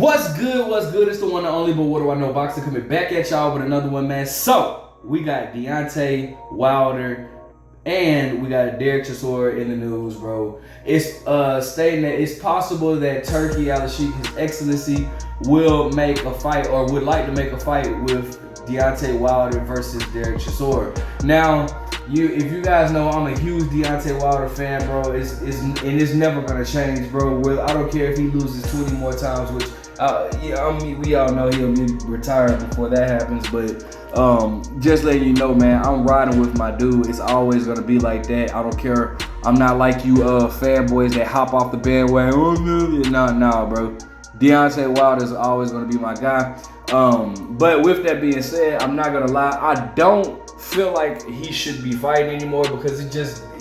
What's good? What's good? It's the one and only, but what do I know? Boxing coming back at y'all with another one, man. So we got Deontay Wilder and we got Derek Chisora in the news, bro. It's stating that it's possible that Turki Al-Sheikh, His Excellency, will make a fight or would like to make a fight with Deontay Wilder versus Derek Chisora. Now, if you guys know, I'm a huge Deontay Wilder fan, bro. It's never gonna change, bro. I don't care if he loses 20 more times, which we all know he'll be retiring before that happens. But just letting you know, man, I'm riding with my dude. It's always gonna be like that. I don't care. I'm not like you fanboys that hop off the bandwagon. Oh no, nah, bro. Deontay Wilder is always gonna be my guy. But with that being said, I'm not gonna lie. I don't feel like he should be fighting anymore because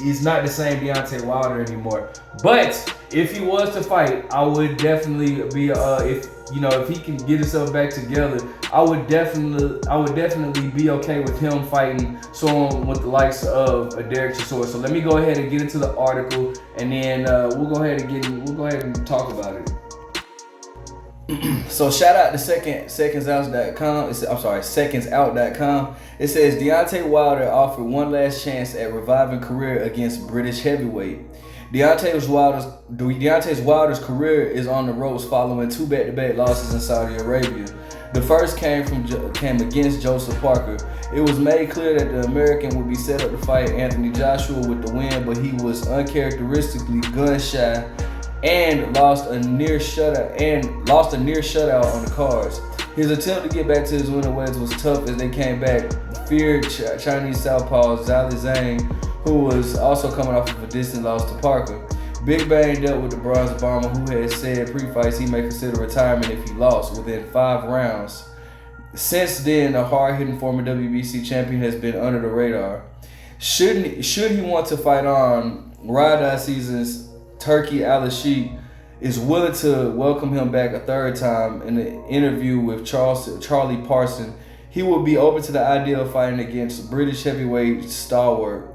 he's not the same Deontay Wilder anymore. But if he was to fight, I would definitely be if he can get himself back together, I would definitely be okay with him fighting someone with the likes of Derek Chisora. So let me go ahead and get into the article, and then we'll go ahead and talk about it. So shout out to secondsout.com. Secondsout.com. It says Deontay Wilder offered one last chance at reviving career against British heavyweight. Deontay Wilder's career is on the ropes following two back-to-back losses in Saudi Arabia. The first came against Joseph Parker. It was made clear that the American would be set up to fight Anthony Joshua with the win, but he was uncharacteristically gun-shy and lost a near shutout on the cards. His attempt to get back to his winning ways was tough as they came back. Feared Chinese southpaw Zhali Zhang, who was also coming off of a distant loss to Parker. Big Bang dealt with the bronze bomber, who had said pre-fights he may consider retirement if he lost within 5 rounds. Since then, the hard-hitting former WBC champion has been under the radar. Should he want to fight on, Ride Season's Turki Al-Sheikh is willing to welcome him back a third time. In an interview with Charlie Parson, he would be open to the idea of fighting against British heavyweight stalwart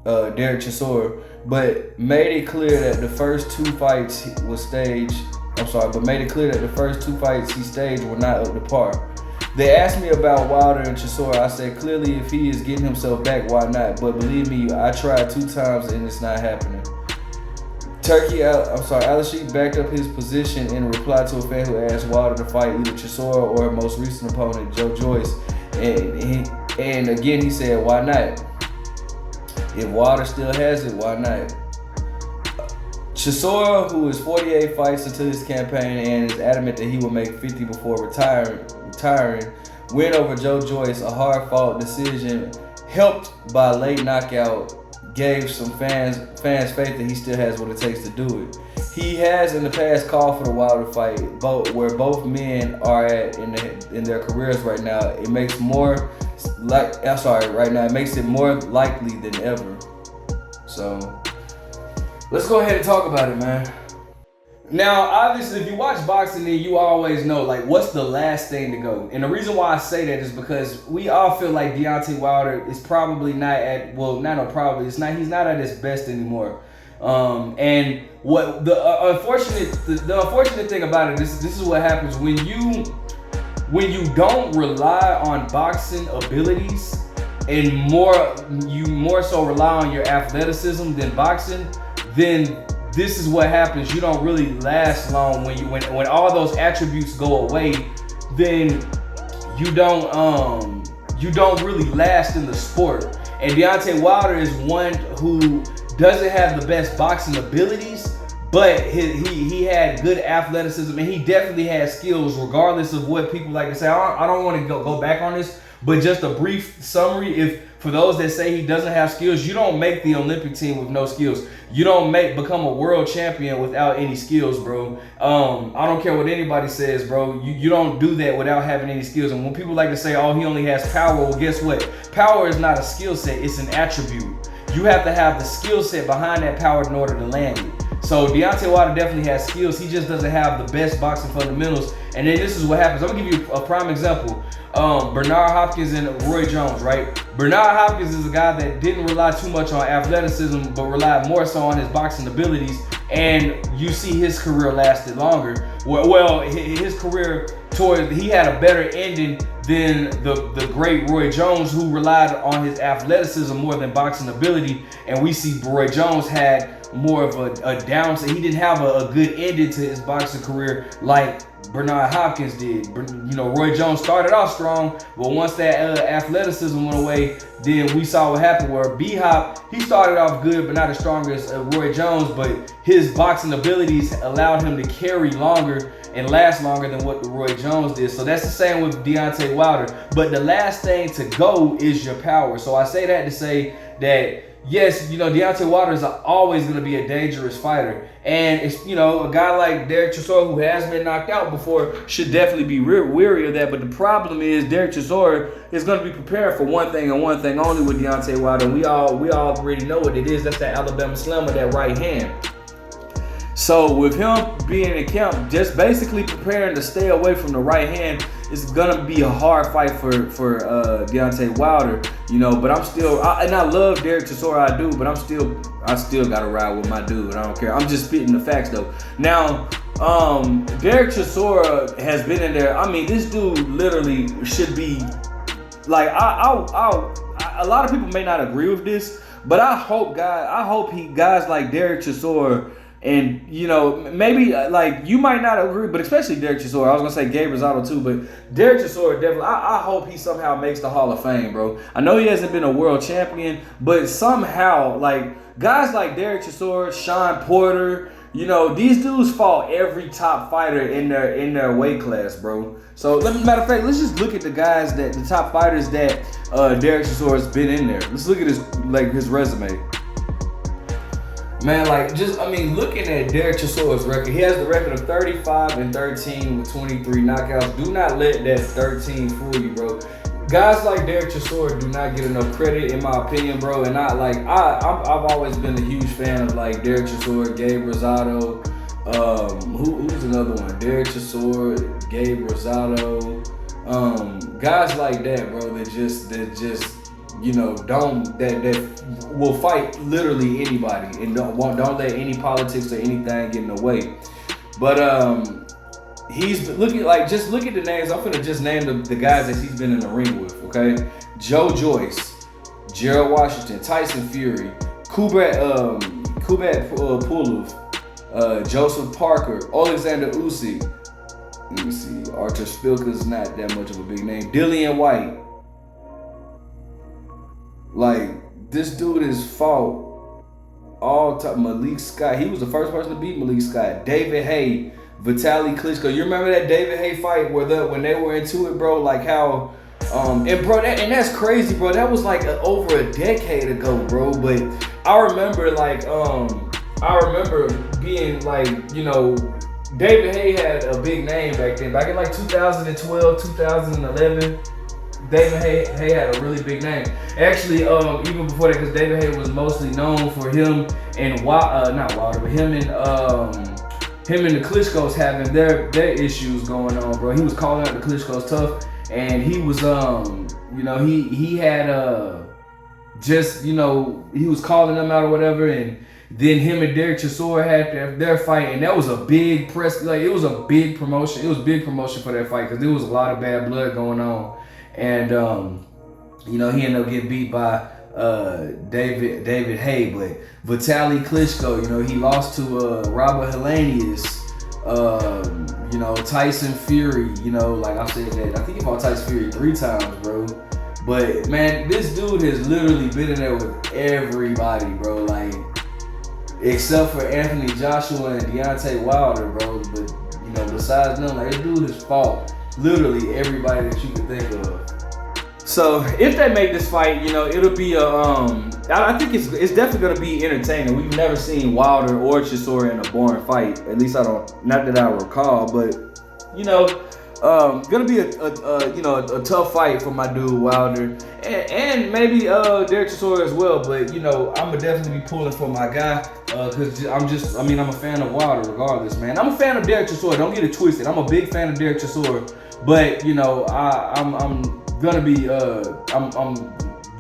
Derek Chisora, but made it clear that the first two fights he staged were not up to par. They asked me about Wilder and Chisora. I said, clearly, if he is getting himself back, why not? But believe me, I tried 2 times and it's not happening. Al-Sheikh backed up his position in reply to a fan who asked Wilder to fight either Chisora or her most recent opponent, Joe Joyce. And again, he said, why not? If Wilder still has it, why not? Chisora, who is 48 fights into his campaign and is adamant that he will make 50 before retiring, win over Joe Joyce, a hard-fought decision, helped by a late knockout, gave some fans faith that he still has what it takes to do it. He has in the past called for the Wilder fight, where both men are at in their careers right now. It makes it more likely than ever. So let's go ahead and talk about it, man. Now, obviously, if you watch boxing, then you always know, like, what's the last thing to go. And the reason why I say that is because we all feel like Deontay Wilder is probably not at, he's not at his best anymore. And what the unfortunate thing about it is, this is what happens when you don't rely on boxing abilities and you more so rely on your athleticism than boxing, then this is what happens. You don't really last long when all those attributes go away. Then you don't really last in the sport. And Deontay Wilder is one who doesn't have the best boxing abilities, but he had good athleticism, and he definitely had skills, regardless of what people like to say. I don't want to go back on this, but just a brief summary. For those that say he doesn't have skills, you don't make the Olympic team with no skills. You don't become a world champion without any skills, bro. I don't care what anybody says, bro. You don't do that without having any skills. And when people like to say, oh, he only has power, well, guess what? Power is not a skill set, it's an attribute. You have to have the skill set behind that power in order to land it. So Deontay Wilder definitely has skills. He just doesn't have the best boxing fundamentals. And then this is what happens. I'm gonna give you a prime example. Bernard Hopkins and Roy Jones, right? Bernard Hopkins is a guy that didn't rely too much on athleticism, but relied more so on his boxing abilities. and you see his career lasted longer. Well, his career he had a better ending than the great Roy Jones, who relied on his athleticism more than boxing ability. And we see Roy Jones had more of a downside. He didn't have a good ending to his boxing career like Bernard Hopkins did. You know, Roy Jones started off strong, but once that athleticism went away, then we saw what happened where B-Hop, he started off good, but not as strong as Roy Jones, but his boxing abilities allowed him to carry longer and last longer than what the Roy Jones did. So that's the same with Deontay Wilder. But the last thing to go is your power. So I say that to say that, yes, you know, Deontay Wilder is always going to be a dangerous fighter. And, it's, you know, a guy like Derek Chisora, who has been knocked out before, should definitely be weary of that. But the problem is Derek Chisora is going to be prepared for one thing and one thing only with Deontay Wilder. And we all already know what it is. That's that Alabama Slammer, that right hand. So with him being in camp, just basically preparing to stay away from the right hand, it's gonna be a hard fight for Deontay Wilder, you know. But I'm still, and I love Derek Chisora, I do, but I still gotta ride with my dude. I don't care. I'm just spitting the facts though. Now, Derek Chisora has been in there. I mean, this dude literally should be like, a lot of people may not agree with this, but I hope guys like Derek Chisora. And, you know, maybe, like, you might not agree, but especially Derek Chisora. I was going to say Gabe Rosado too, but Derek Chisora definitely, I hope he somehow makes the Hall of Fame, bro. I know he hasn't been a world champion, but somehow, like, guys like Derek Chisora, Sean Porter, you know, these dudes fought every top fighter in their weight class, bro. So, matter of fact, let's just look at the top fighters that Derek Chisora's been in there. Let's look at his resume. Man, like, looking at Derek Chisora's record, he has the record of 35-13 with 23 knockouts. Do not let that 13 fool you, bro. Guys like Derek Chisora do not get enough credit, in my opinion, bro. And I've always been a huge fan of, like, Derek Chisora, Gabe Rosado. Who's another one? Derek Chisora, Gabe Rosado. Guys like that, bro, that just you know, that will fight literally anybody and don't let any politics or anything get in the way. But he's looking like, just look at the names. I'm gonna just name the guys that he's been in the ring with. Okay, Joe Joyce, Gerald Washington, Tyson Fury, Kubrat Pulev, Joseph Parker, Alexander Usyk. Let me see, Arthur Spilka's not that much of a big name. Dillian White. Like, this dude has fought all time. Malik Scott, he was the first person to beat Malik Scott. David Haye, Vitaly Klitschko. You remember that David Haye fight when they were into it, bro? Like how, and bro, that's crazy, bro. That was like over a decade ago, bro. But I remember, like, being like, you know, David Haye had a big name back then. Back in like 2012, 2011. David Haye had a really big name. Actually, even before that, because David Haye was mostly known for him and him and the Klitschko's having their issues going on, bro. He was calling out the Klitschko's tough, and he was you know, he had just, you know, he was calling them out or whatever, and then him and Derek Chisora had their fight, and that was a big press, like, it was a big promotion. It was big promotion for that fight because there was a lot of bad blood going on. And, you know, he ended up getting beat by David Haye. But Vitaly Klitschko, you know, he lost to Robert Helenius, you know, Tyson Fury, you know, like I said, that I think he fought Tyson Fury 3 times, bro. But, man, this dude has literally been in there with everybody, bro. Like, except for Anthony Joshua and Deontay Wilder, bro. But, you know, besides them, like, this dude has fought literally everybody that you could think of. So if they make this fight, you know, it'll be a I think it's definitely gonna be entertaining. We've never seen Wilder or Chisora in a boring fight. At least not that I recall. But, you know, gonna be a tough fight for my dude Wilder and maybe Derek Chisora as well. But, you know, I'm gonna definitely be pulling for my guy because I'm a fan of Wilder regardless, man. I'm a fan of Derek Chisora. Don't get it twisted. I'm a big fan of Derek Chisora. But, you know, I'm gonna be I'm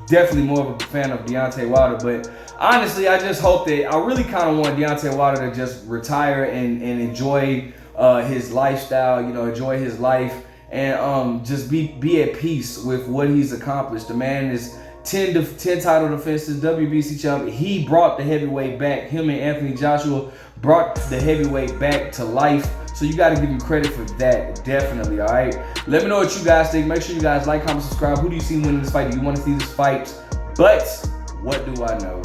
definitely more of a fan of Deontay Wilder. But honestly, I just hope that, I really kind of want Deontay Wilder to just retire and enjoy his lifestyle, you know, enjoy his life, and just be at peace with what he's accomplished. The man is 10 title defenses, WBC champion. He brought the heavyweight back. Him and Anthony Joshua brought the heavyweight back to life. So you got to give him credit for that, definitely, all right? Let me know what you guys think. Make sure you guys like, comment, subscribe. Who do you see winning this fight? Do you want to see this fight? But what do I know?